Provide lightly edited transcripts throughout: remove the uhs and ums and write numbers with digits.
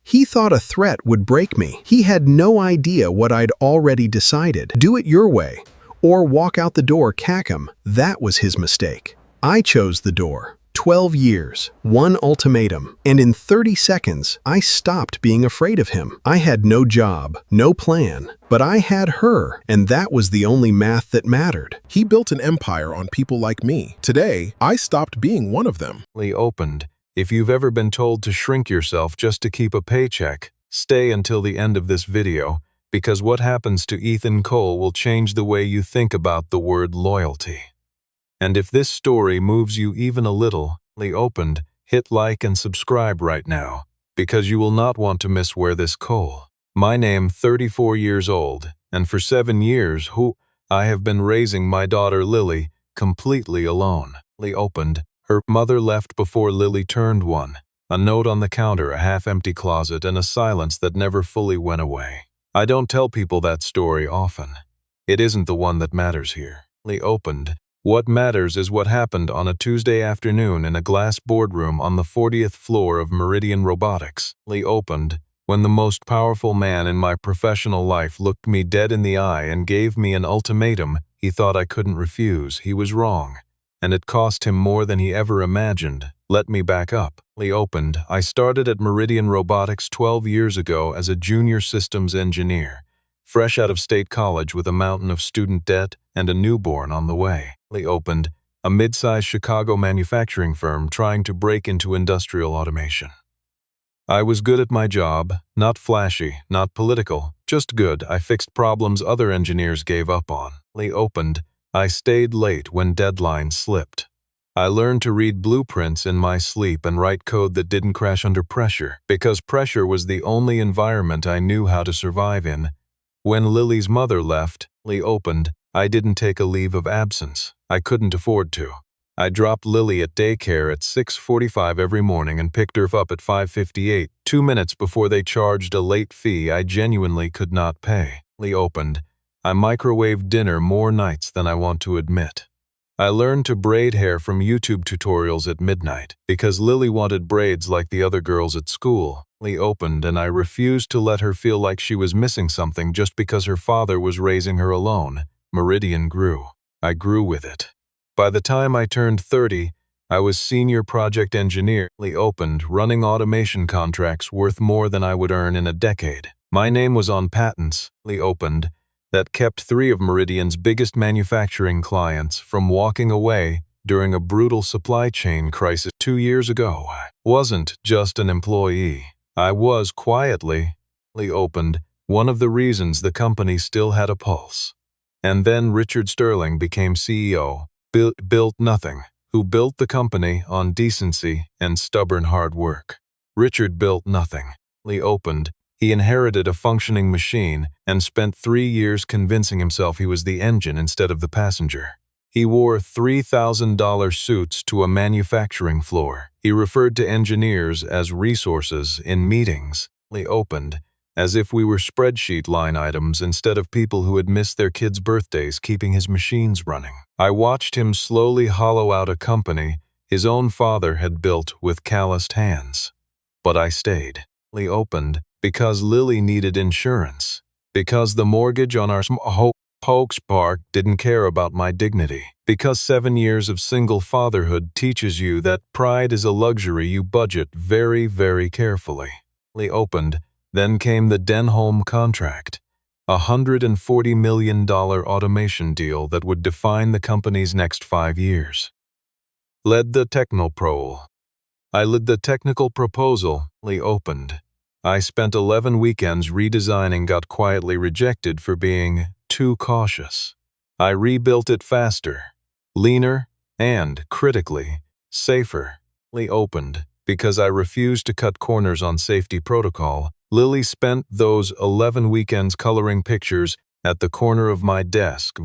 He thought a threat would break me. He had no idea what I'd already decided. Do it your way, or walk out the door, cackum. That was his mistake. I chose the door. 12 years, one ultimatum, and in 30 seconds, I stopped being afraid of him. I had no job, no plan, but I had her, and that was the only math that mattered. He built an empire on people like me. Today, I stopped being one of them. Opened. If you've ever been told to shrink yourself just to keep a paycheck, stay until the end of this video, because what happens to Ethan Cole will change the way you think about the word loyalty. And if this story moves you even a little, opened, hit like and subscribe right now, because you will not want to miss where this Cole. My name 34 years old, and for 7 years I have been raising my daughter Lily completely alone. Opened. Her mother left before Lily turned 1. A note on the counter, a half-empty closet, and a silence that never fully went away. I don't tell people that story often. It isn't the one that matters here. Opened. What matters is what happened on a Tuesday afternoon in a glass boardroom on the 40th floor of Meridian Robotics. Opened. When the most powerful man in my professional life looked me dead in the eye and gave me an ultimatum he thought I couldn't refuse, he was wrong. And it cost him more than he ever imagined. Let me back up. Opened. I started at Meridian Robotics 12 years ago as a junior systems engineer, fresh out of state college with a mountain of student debt and a newborn on the way. Opened. A mid-sized Chicago manufacturing firm trying to break into industrial automation. I was good at my job, not flashy, not political, just good. I fixed problems other engineers gave up on. Opened. I stayed late when deadlines slipped. I learned to read blueprints in my sleep and write code that didn't crash under pressure, because pressure was the only environment I knew how to survive in. When Lily's mother left, opened, I didn't take a leave of absence. I couldn't afford to. I dropped Lily at daycare at 6:45 every morning and picked her up at 5:58, 2 minutes before they charged a late fee I genuinely could not pay. Opened. I microwaved dinner more nights than I want to admit. I learned to braid hair from YouTube tutorials at midnight because Lily wanted braids like the other girls at school. Opened, and I refused to let her feel like she was missing something just because her father was raising her alone. Meridian grew. I grew with it. By the time I turned 30, I was senior project engineer. Opened, running automation contracts worth more than I would earn in a decade. My name was on patents. Opened. That kept 3 of Meridian's biggest manufacturing clients from walking away during a brutal supply chain crisis 2 years ago. I wasn't just an employee. I was quietly opened, one of the reasons the company still had a pulse. And then Richard Sterling became CEO, built nothing, who built the company on decency and stubborn hard work. Richard built nothing. Opened. He inherited a functioning machine and spent 3 years convincing himself he was the engine instead of the passenger. He wore $3,000 suits to a manufacturing floor. He referred to engineers as resources in meetings. Opened, as if we were spreadsheet line items instead of people who had missed their kids' birthdays keeping his machines running. I watched him slowly hollow out a company his own father had built with calloused hands. But I stayed. Opened. Because Lily needed insurance. Because the mortgage on our Hoax Park didn't care about my dignity. Because 7 years of single fatherhood teaches you that pride is a luxury you budget very, very carefully. Opened. Then came the Denholm contract. A $140 million automation deal that would define the company's next 5 years. Led the technoprol. I led the technical proposal. Opened. I spent 11 weekends redesigning, got quietly rejected for being too cautious. I rebuilt it faster, leaner, and, critically, safer. Opened. Because I refused to cut corners on safety protocol, Lily spent those 11 weekends coloring pictures at the corner of my desk,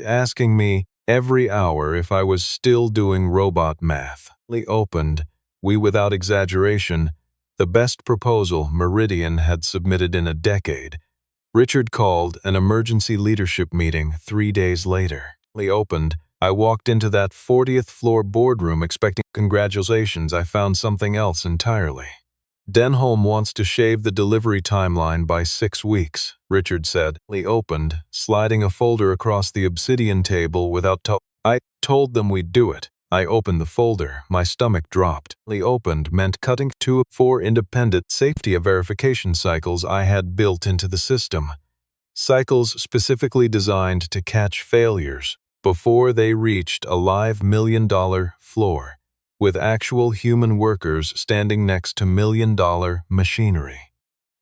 asking me every hour if I was still doing robot math. Opened. We, without exaggeration, the best proposal Meridian had submitted in a decade. Richard called an emergency leadership meeting 3 days later. Opened. I walked into that 40th floor boardroom expecting congratulations. I found something else entirely. Denholm wants to shave the delivery timeline by 6 weeks, Richard said. Lee opened, sliding a folder across the obsidian table without I told them we'd do it. I opened the folder. My stomach dropped. Lee opened meant cutting 2 of 4 independent safety verification cycles I had built into the system. Cycles specifically designed to catch failures before they reached a live $1 million floor, with actual human workers standing next to $1 million machinery.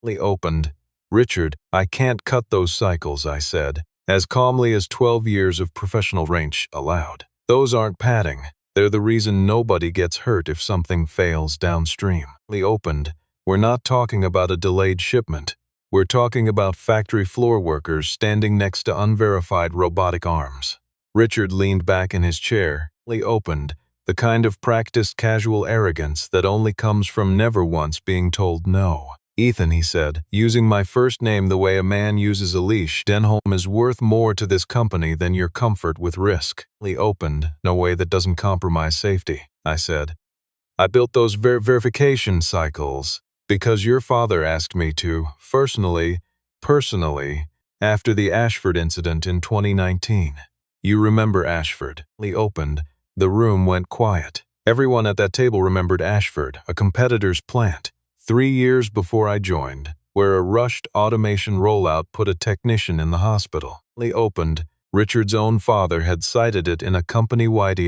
Lee opened. Richard, I can't cut those cycles, I said, as calmly as 12 years of professional range allowed. Those aren't padding. They're the reason nobody gets hurt if something fails downstream. Lee opened. We're not talking about a delayed shipment. We're talking about factory floor workers standing next to unverified robotic arms. Richard leaned back in his chair. Lee opened. The kind of practiced casual arrogance that only comes from never once being told no. Ethan, he said, using my first name the way a man uses a leash, Denholm is worth more to this company than your comfort with risk. Lee opened. No way that doesn't compromise safety, I said. I built those verification cycles because your father asked me to, personally, after the Ashford incident in 2019. You remember Ashford. Lee opened. The room went quiet. Everyone at that table remembered Ashford, a competitor's plant, 3 years before I joined, where a rushed automation rollout put a technician in the hospital. Lee opened. Richard's own father had cited it in a company-wide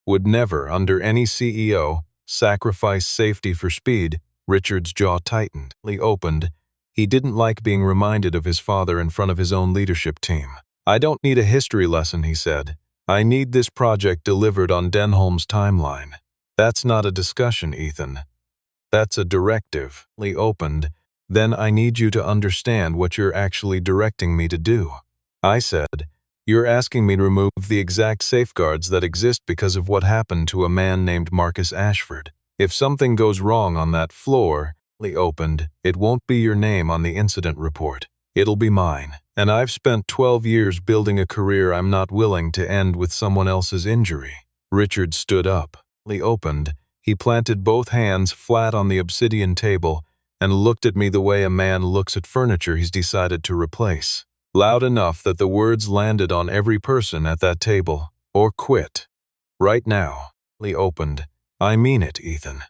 would never, under any CEO, sacrifice safety for speed. Richard's jaw tightened. Lee opened. He didn't like being reminded of his father in front of his own leadership team. I don't need a history lesson, he said. I need this project delivered on Denholm's timeline. That's not a discussion, Ethan. That's a directive. Lee opened. Then I need you to understand what you're actually directing me to do. I said, you're asking me to remove the exact safeguards that exist because of what happened to a man named Marcus Ashford. If something goes wrong on that floor, Lee opened, it won't be your name on the incident report. It'll be mine. And I've spent 12 years building a career I'm not willing to end with someone else's injury. Richard stood up. Lee opened. He planted both hands flat on the obsidian table and looked at me the way a man looks at furniture he's decided to replace. Loud enough that the words landed on every person at that table. Or quit. Right now. Lee opened. I mean it, Ethan.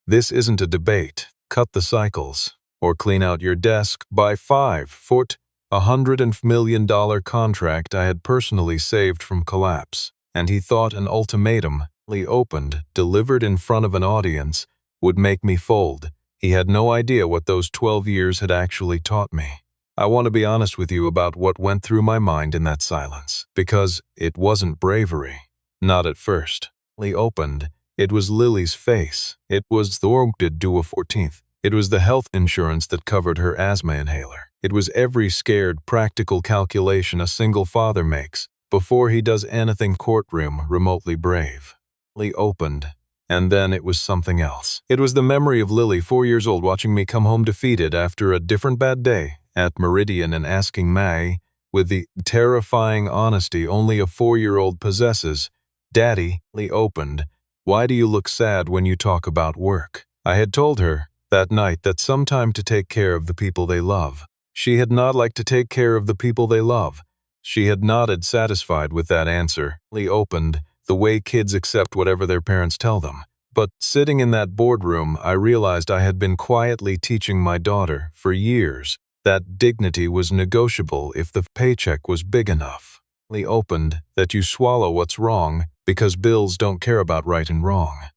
This isn't a debate. Cut the cycles. Or clean out your desk. Buy 5-foot, $100 million contract I had personally saved from collapse. And he thought an ultimatum, Lee opened, delivered in front of an audience, would make me fold. He had no idea what those 12 years had actually taught me. I want to be honest with you about what went through my mind in that silence. Because it wasn't bravery. Not at first. Lee opened. It was Lily's face. It was the did do a 14th. It was the health insurance that covered her asthma inhaler. It was every scared, practical calculation a single father makes before he does anything courtroom remotely brave. Lee opened. And then it was something else. It was the memory of Lily, 4 years old, watching me come home defeated after a different bad day at Meridian and asking May, with the terrifying honesty only a 4-year-old possesses, Daddy, Lee opened, why do you look sad when you talk about work? I had told her that night that sometime to take care of the people they love. She had not liked to take care of the people they love. She had nodded, satisfied with that answer. Lee opened, the way kids accept whatever their parents tell them. But sitting in that boardroom, I realized I had been quietly teaching my daughter, for years, that dignity was negotiable if the paycheck was big enough. Lee opened, that you swallow what's wrong, because bills don't care about right and wrong.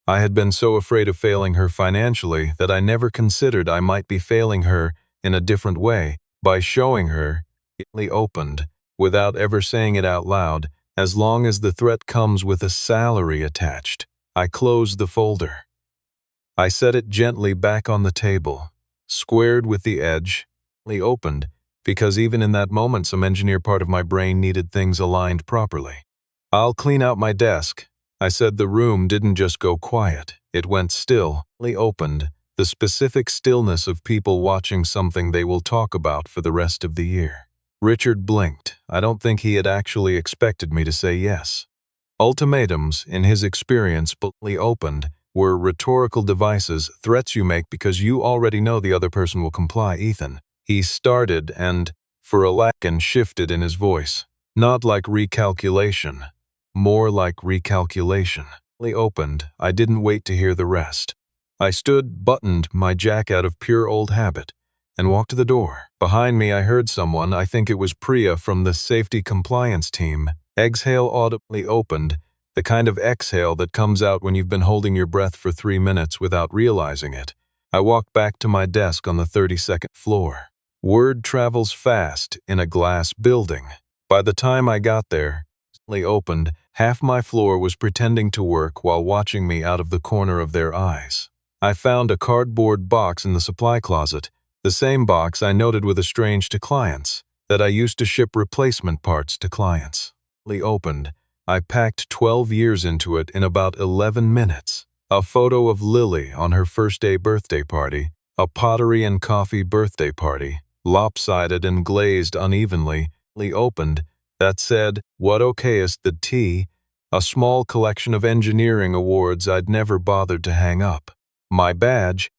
I had been so afraid of failing her financially that I never considered I might be failing her in a different way, by showing her, Lee opened, without ever saying it out loud, as long as the threat comes with a salary attached. I closed the folder. I set it gently back on the table, squared with the edge. Lee opened, because even in that moment some engineer part of my brain needed things aligned properly. I'll clean out my desk. I said. The room didn't just go quiet, it went still. Lee opened, the specific stillness of people watching something they will talk about for the rest of the year. Richard blinked. I don't think he had actually expected me to say yes. Ultimatums, in his experience, Lee opened, were rhetorical devices, threats you make because you already know the other person will comply, Ethan. He started and, for a lack, and shifted in his voice. Not like recalculation. More like recalculation. Opened, I didn't wait to hear the rest. I stood, buttoned my jack out of pure old habit, and walked to the door. Behind me I heard someone, I think it was Priya from the safety compliance team, exhale audibly. Opened, the kind of exhale that comes out when you've been holding your breath for 3 minutes without realizing it. I walked back to my desk on the 32nd floor. Word travels fast in a glass building. By the time I got there, opened, half my floor was pretending to work while watching me out of the corner of their eyes. I found a cardboard box in the supply closet, the same box I noted with estranged to clients, that I used to ship replacement parts to clients. Opened, I packed 12 years into it in about 11 minutes. A photo of Lily on her first-day birthday party, a pottery and coffee birthday party, lopsided and glazed unevenly, opened, that said, "What okayest the tea?" A small collection of engineering awards I'd never bothered to hang up. My badge,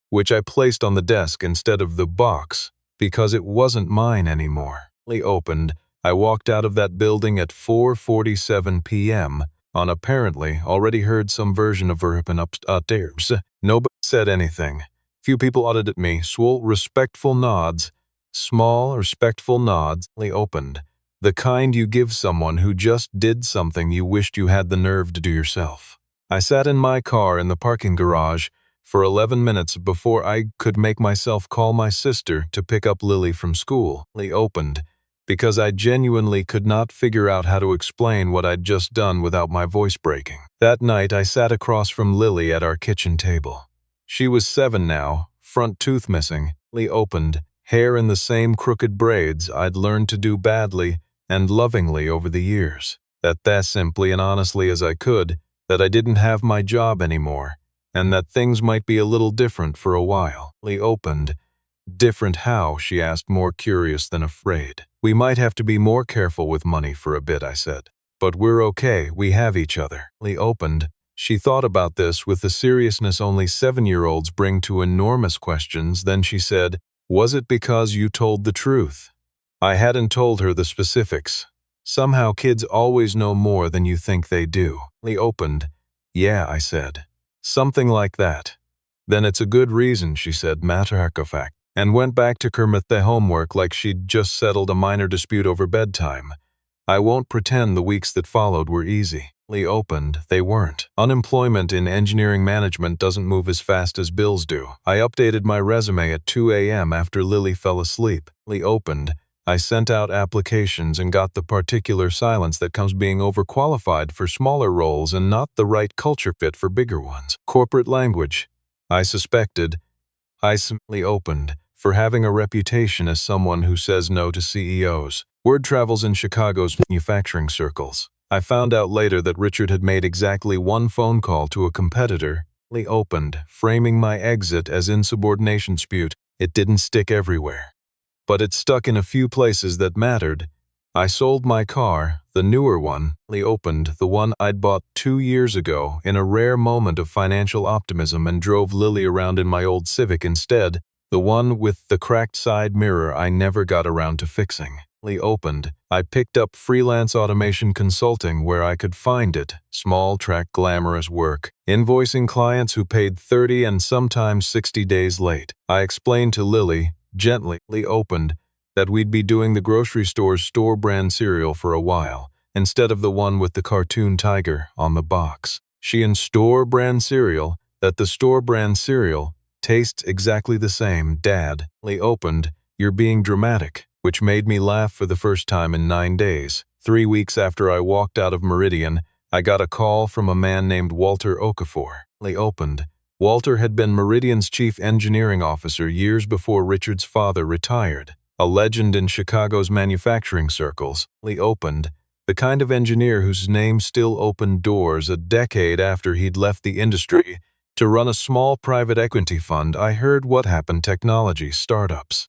which I placed on the desk instead of the box, because it wasn't mine anymore. Opened, I walked out of that building at 4:47 p.m. on apparently already heard some version of verhappen upstairs. Nobody said anything. Few people audited me, swole respectful nods, small respectful nods. Opened, the kind you give someone who just did something you wished you had the nerve to do yourself. I sat in my car in the parking garage for 11 minutes before I could make myself call my sister to pick up Lily from school. Opened, because I genuinely could not figure out how to explain what I'd just done without my voice breaking. That night I sat across from Lily at our kitchen table. She was 7 now, front tooth missing. Opened, hair in the same crooked braids I'd learned to do badly and lovingly over the years. That simply and honestly as I could, that I didn't have my job anymore, and that things might be a little different for a while. Opened. Different how, she asked, more curious than afraid. We might have to be more careful with money for a bit, I said. But we're okay, we have each other. Opened. She thought about this with the seriousness only 7-year-olds bring to enormous questions, then she said, "Was it because you told the truth?" I hadn't told her the specifics. Somehow kids always know more than you think they do. Opened. Yeah, I said. Something like that. Then it's a good reason, she said, matter of fact, and went back to Kermit the homework like she'd just settled a minor dispute over bedtime. I won't pretend the weeks that followed were easy. Opened, they weren't. Unemployment in engineering management doesn't move as fast as bills do. I updated my resume at 2 a.m. after Lily fell asleep. Opened, I sent out applications and got the particular silence that comes being overqualified for smaller roles and not the right culture fit for bigger ones. Corporate language. I suspected. I simply opened, for having a reputation as someone who says no to CEOs. Word travels in Chicago's manufacturing circles. I found out later that Richard had made exactly one phone call to a competitor. Opened, framing my exit as insubordination dispute. It didn't stick everywhere, but it stuck in a few places that mattered. I sold my car, the newer one. Opened, the one I'd bought 2 years ago, in a rare moment of financial optimism, and drove Lily around in my old Civic instead, the one with the cracked side mirror I never got around to fixing. Opened, I picked up freelance automation consulting where I could find it, small track glamorous work, invoicing clients who paid 30 and sometimes 60 days late. I explained to Lily, gently opened, that we'd be doing the grocery store's store brand cereal for a while, instead of the one with the cartoon tiger on the box. She in store brand cereal, that the store brand cereal tastes exactly the same, Dad. Opened, you're being dramatic, which made me laugh for the first time in 9 days. 3 weeks after I walked out of Meridian, I got a call from a man named Walter Okafor. Opened. Walter had been Meridian's chief engineering officer years before Richard's father retired, a legend in Chicago's manufacturing circles. Opened, the kind of engineer whose name still opened doors a decade after he'd left the industry to run a small private equity fund. I heard what happened technology startups.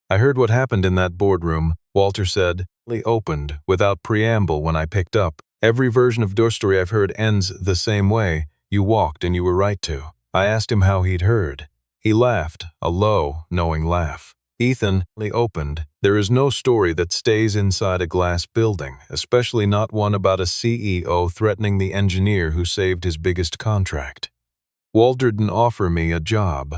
I heard what happened in that boardroom, Walter said. Opened, without preamble when I picked up. Every version of your story I've heard ends the same way. You walked and you were right to. I asked him how he'd heard. He laughed, a low, knowing laugh. Ethan, Lee opened. There is no story that stays inside a glass building, especially not one about a CEO threatening the engineer who saved his biggest contract. Walter didn't offer me a job.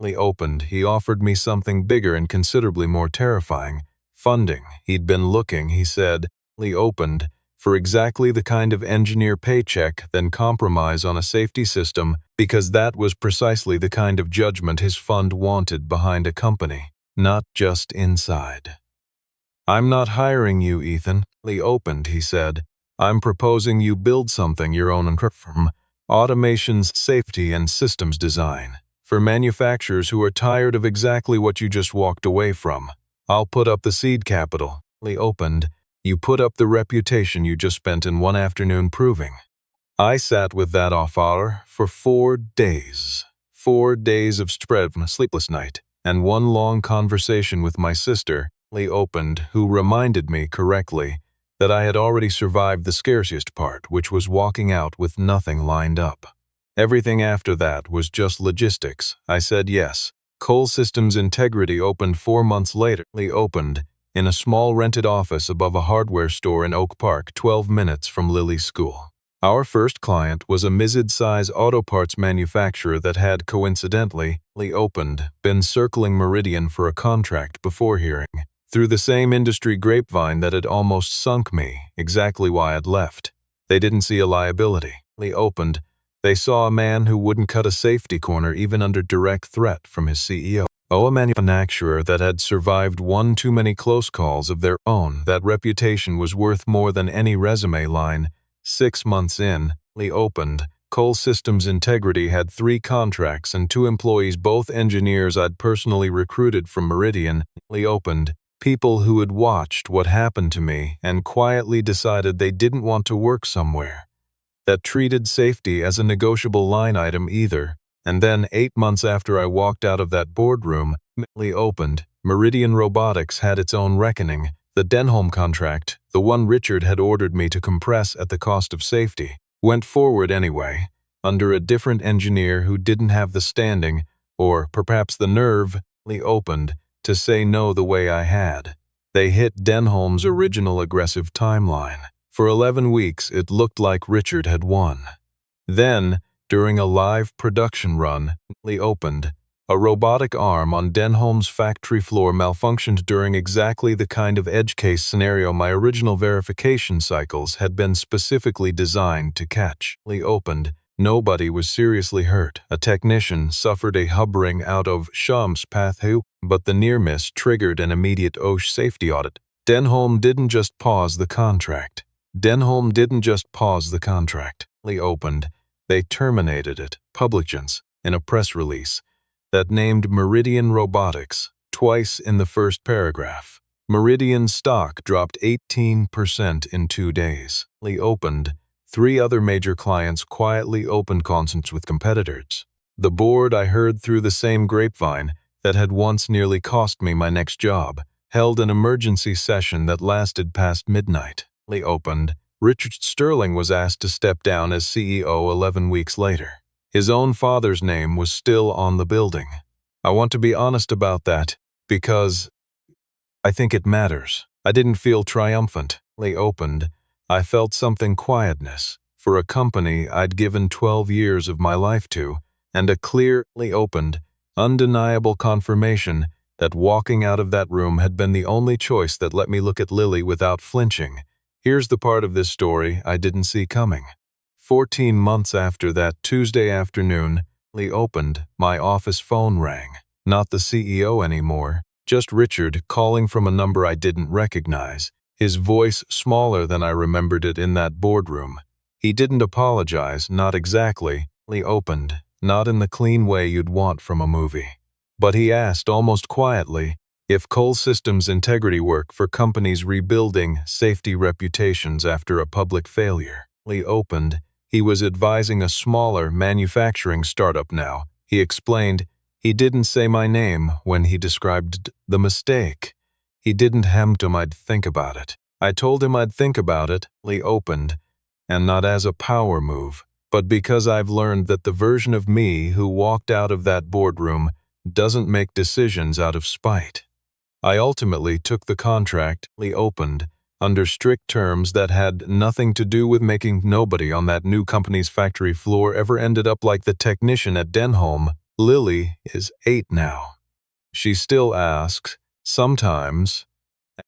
Lee opened. He offered me something bigger and considerably more terrifying. Funding. He'd been looking, he said. Lee opened. For exactly the kind of engineer paycheck, then compromise on a safety system, because that was precisely the kind of judgment his fund wanted behind a company, not just inside. I'm not hiring you, Ethan. Lee opened, he said. I'm proposing you build something your own from automation's safety and systems design for manufacturers who are tired of exactly what you just walked away from. I'll put up the seed capital. Lee opened. You put up the reputation you just spent in one afternoon proving. I sat with that offer for 4 days. 4 days of spread from a sleepless night, and one long conversation with my sister, Lee opened, who reminded me correctly that I had already survived the scariest part, which was walking out with nothing lined up. Everything after that was just logistics. I said yes. Cole Systems Integrity opened 4 months later. Lee opened in a small rented office above a hardware store in Oak Park, 12 minutes from Lily's school. Our first client was a mid-size auto parts manufacturer that had coincidentally, Lee opened, been circling Meridian for a contract before hearing, through the same industry grapevine that had almost sunk me, exactly why I'd left. They didn't see a liability. Lee opened. They saw a man who wouldn't cut a safety corner even under direct threat from his CEO. A manufacturer that had survived one too many close calls of their own. That reputation was worth more than any resume line. 6 months in, Lee opened. Cole Systems Integrity had 3 contracts and 2 employees, both engineers I'd personally recruited from Meridian. Lee opened. People who had watched what happened to me and quietly decided they didn't want to work somewhere that treated safety as a negotiable line item either. And then 8 months after I walked out of that boardroom, Lee opened. Meridian Robotics had its own reckoning. The Denholm contract, the one Richard had ordered me to compress at the cost of safety, went forward anyway, under a different engineer who didn't have the standing, or perhaps the nerve, Lee opened, to say no the way I had. They hit Denholm's original aggressive timeline. For 11 weeks, it looked like Richard had won. Then, during a live production run, Lee opened. A robotic arm on Denholm's factory floor malfunctioned during exactly the kind of edge case scenario my original verification cycles had been specifically designed to catch. Lee opened. Nobody was seriously hurt. A technician suffered a hovering out of Sham's path, but the near miss triggered an immediate OSH safety audit. Denholm didn't just pause the contract. Lee opened. They terminated it, publicans, in a press release that named Meridian Robotics twice in the first paragraph. Meridian stock dropped 18% in 2 days. Lee opened. 3 other major clients quietly opened contracts with competitors. The board, I heard through the same grapevine that had once nearly cost me my next job, held an emergency session that lasted past midnight. Lee opened. Richard Sterling was asked to step down as CEO 11 weeks later. His own father's name was still on the building. I want to be honest about that, because I think it matters. I didn't feel triumphant. Lee opened. I felt something quietness for a company I'd given 12 years of my life to, and a clearly opened, undeniable confirmation that walking out of that room had been the only choice that let me look at Lily without flinching. Here's the part of this story I didn't see coming. 14 months after that Tuesday afternoon, Lee opened. My office phone rang. Not the CEO anymore, just Richard calling from a number I didn't recognize, his voice smaller than I remembered it in that boardroom. He didn't apologize, not exactly. Lee opened, not in the clean way you'd want from a movie. But he asked almost quietly if Cole Systems Integrity work for companies rebuilding safety reputations after a public failure. Lee opened. He was advising a smaller manufacturing startup now. He explained. He didn't say my name when he described the mistake. He didn't him to I'd think about it. I told him I'd think about it. Lee opened. and not as a power move, but because I've learned that the version of me who walked out of that boardroom doesn't make decisions out of spite. I ultimately took the contract we opened under strict terms that had nothing to do with making. Nobody on that new company's factory floor ever ended up like the technician at Denholm. Lily is 8 now. She still asks, sometimes,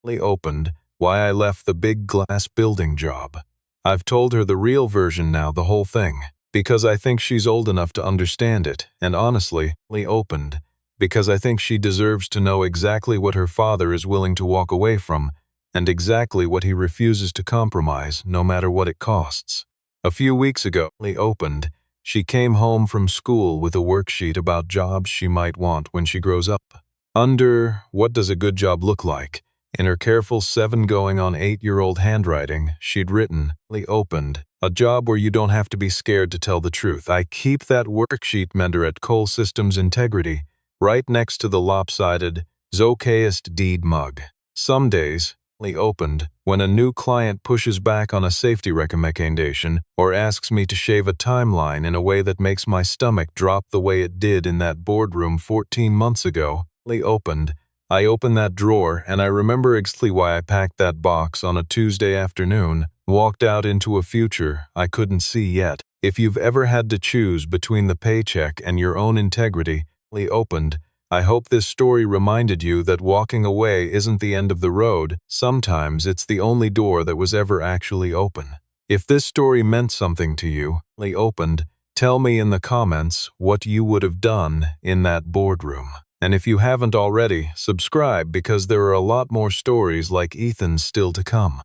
opened, why I left the big glass building job. I've told her the real version now, the whole thing, because I think she's old enough to understand it, and honestly, opened, because I think she deserves to know exactly what her father is willing to walk away from, and exactly what he refuses to compromise, no matter what it costs. A few weeks ago, opened, she came home from school with a worksheet about jobs she might want when she grows up. Under what does a good job look like? In her careful 7-going-on-8-year-old handwriting, she'd written, opened, a job where you don't have to be scared to tell the truth. I keep that worksheet mender at Cole Systems Integrity, right next to the lopsided, Zokayest deed mug. Some days, opened, when a new client pushes back on a safety recommendation or asks me to shave a timeline in a way that makes my stomach drop the way it did in that boardroom 14 months ago, opened, I open that drawer and I remember exactly why I packed that box on a Tuesday afternoon, walked out into a future I couldn't see yet. If you've ever had to choose between the paycheck and your own integrity, opened, I hope this story reminded you that walking away isn't the end of the road. Sometimes it's the only door that was ever actually open. If this story meant something to you, opened, tell me in the comments what you would have done in that boardroom. And if you haven't already, subscribe because there are a lot more stories like Ethan's still to come.